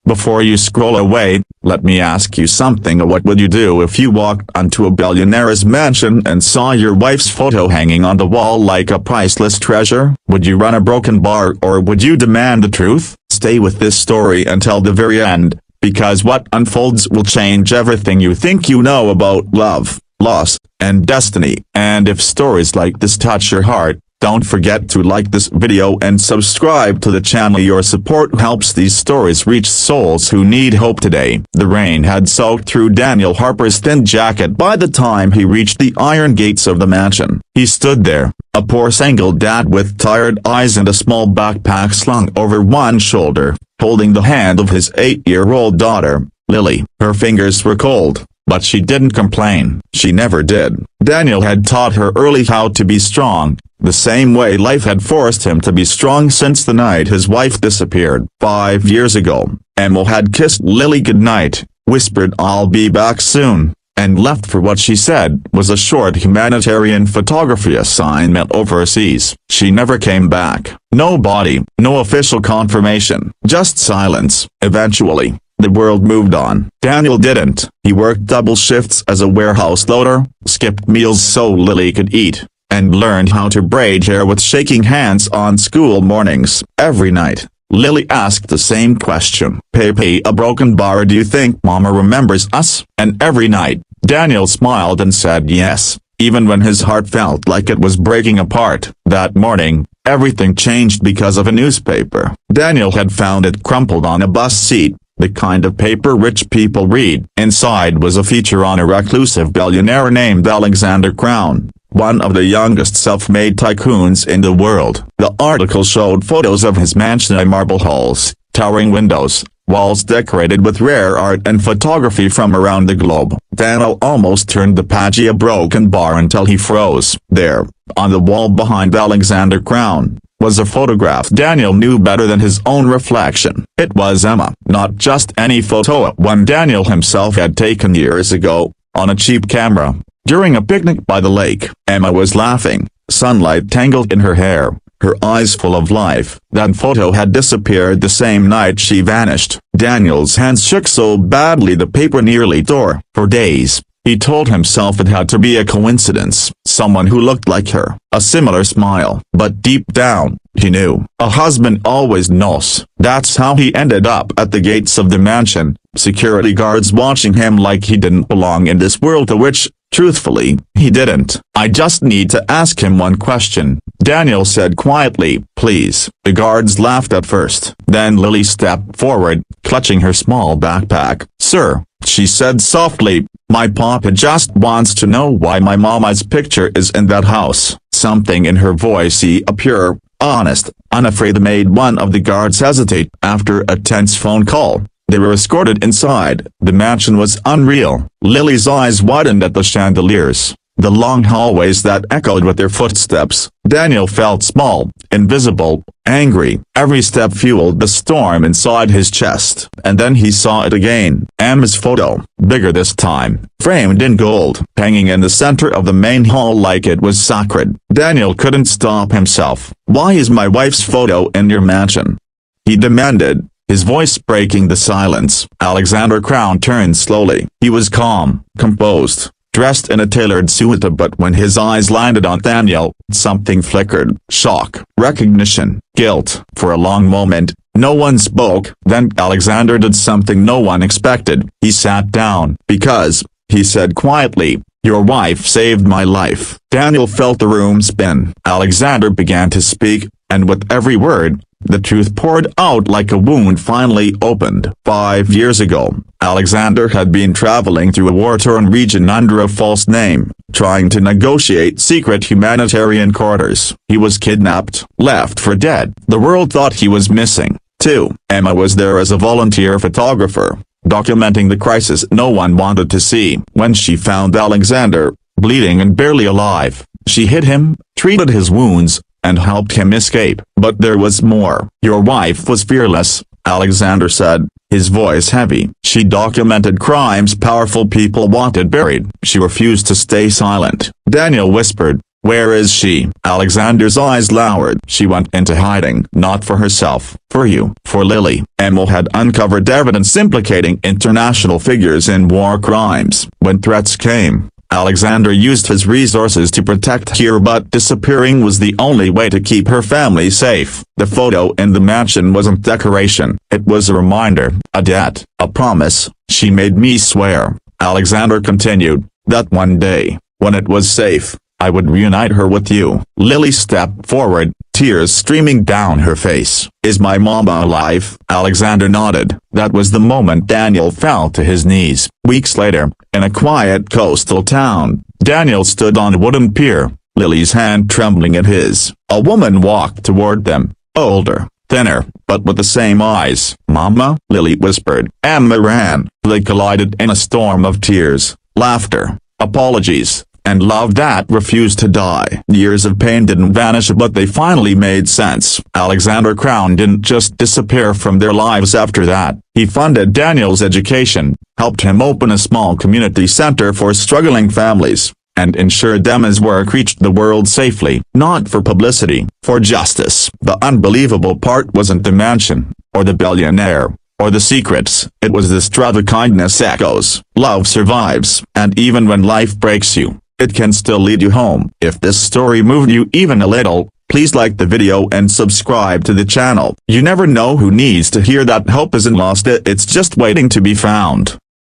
Before you scroll away, let me ask you something. What would you do if you walked onto a billionaire's mansion and saw your wife's photo hanging on the wall like a priceless treasure? Would you run a broken bar, or would you demand the truth? Stay with this story until the very end, because what unfolds will change everything you think you know about love, loss, and destiny. And if stories like this touch your heart, don't forget to like this video and subscribe to the channel. Your support helps these stories reach souls who need hope today. The rain had soaked through Daniel Harper's thin jacket by the time he reached the iron gates of the mansion. He stood there, a poor single dad with tired eyes and a small backpack slung over one shoulder, holding the hand of his 8-year-old daughter, Lily. Her fingers were cold, but she didn't complain. She never did. Daniel had taught her early how to be strong, the same way life had forced him to be strong since the night his wife disappeared 5 years ago. Emma had kissed Lily goodnight, whispered "I'll be back soon," and left for what she said was a short humanitarian photography assignment overseas. She never came back. No body, no official confirmation, just silence. Eventually, the world moved on. Daniel didn't. He worked double shifts as a warehouse loader, skipped meals so Lily could eat, and learned how to braid hair with shaking hands on school mornings. Every night, Lily asked the same question. "Pepe, a broken bar, do you think Mama remembers us?" And every night, Daniel smiled and said yes, even when his heart felt like it was breaking apart. That morning, everything changed because of a newspaper. Daniel had found it crumpled on a bus seat, the kind of paper rich people read. Inside was a feature on a reclusive billionaire named Alexander Crown, one of the youngest self-made tycoons in the world. The article showed photos of his mansion, marble halls, towering windows, walls decorated with rare art and photography from around the globe. Daniel almost turned the page a broken bar until he froze. There, on the wall behind Alexander Crown, was a photograph Daniel knew better than his own reflection. It was Emma. Not just any photo, one Daniel himself had taken years ago, on a cheap camera, during a picnic by the lake. Emma was laughing, sunlight tangled in her hair, her eyes full of life. That photo had disappeared the same night she vanished. Daniel's hands shook so badly the paper nearly tore. For days, he told himself it had to be a coincidence, someone who looked like her, a similar smile. But deep down, he knew. A husband always knows. That's how he ended up at the gates of the mansion, security guards watching him like he didn't belong in this world, to which, truthfully, he didn't. "I just need to ask him one question," Daniel said quietly. "Please." The guards laughed at first. Then Lily stepped forward, clutching her small backpack. "Sir," she said softly, "my papa just wants to know why my mama's picture is in that house." Something in her voice, a pure, honest, unafraid, made one of the guards hesitate. After a tense phone call, they were escorted inside. The mansion was unreal. Lily's eyes widened at the chandeliers, the long hallways that echoed with their footsteps. Daniel felt small, invisible, angry. Every step fueled the storm inside his chest. And then he saw it again. Emma's photo, bigger this time, framed in gold, hanging in the center of the main hall like it was sacred. Daniel couldn't stop himself. "Why is my wife's photo in your mansion?" he demanded, his voice breaking the silence. Alexander Crown turned slowly. He was calm, composed, dressed in a tailored suit, but when his eyes landed on Daniel, something flickered. Shock, recognition, guilt. For a long moment, no one spoke. Then Alexander did something no one expected. He sat down. "Because," he said quietly, "your wife saved my life." Daniel felt the room spin. Alexander began to speak, and with every word, the truth poured out like a wound finally opened. 5 years ago, Alexander had been traveling through a war-torn region under a false name, trying to negotiate secret humanitarian quarters. He was kidnapped, left for dead. The world thought he was missing, too. Emma was there as a volunteer photographer, documenting the crisis no one wanted to see. When she found Alexander, bleeding and barely alive, she hid him, treated his wounds, and helped him escape. But there was more. "Your wife was fearless," Alexander said, his voice heavy. "She documented crimes powerful people wanted buried. She refused to stay silent." Daniel whispered, Where is she? Alexander's eyes lowered. She went into hiding. Not for herself, for you, for Lily. Emil had uncovered evidence implicating international figures in war crimes. When threats came, Alexander used his resources to protect her, but disappearing was the only way to keep her family safe. The photo in the mansion wasn't decoration. It was a reminder, a debt, a promise. She made me swear, Alexander continued, that one day, when it was safe, I would reunite her with you. Lily stepped forward, tears streaming down her face. Is my mama alive? Alexander nodded. That was the moment Daniel fell to his knees. Weeks later, in a quiet coastal town, Daniel stood on a wooden pier, Lily's hand trembling in his. A woman walked toward them, older, thinner, but with the same eyes. Mama, Lily whispered. Emma ran. They collided in a storm of tears, laughter, apologies, and love that refused to die. Years of pain didn't vanish, but they finally made sense. Alexander Crown didn't just disappear from their lives after that. He funded Daniel's education, helped him open a small community center for struggling families, and ensured Emma's work reached the world safely. Not for publicity, for justice. The unbelievable part wasn't the mansion, or the billionaire, or the secrets. It was the strata kindness echoes. Love survives, and even when life breaks you, it can still lead you home. If this story moved you even a little, please like the video and subscribe to the channel. You never know who needs to hear that hope isn't lost, it's just waiting to be found.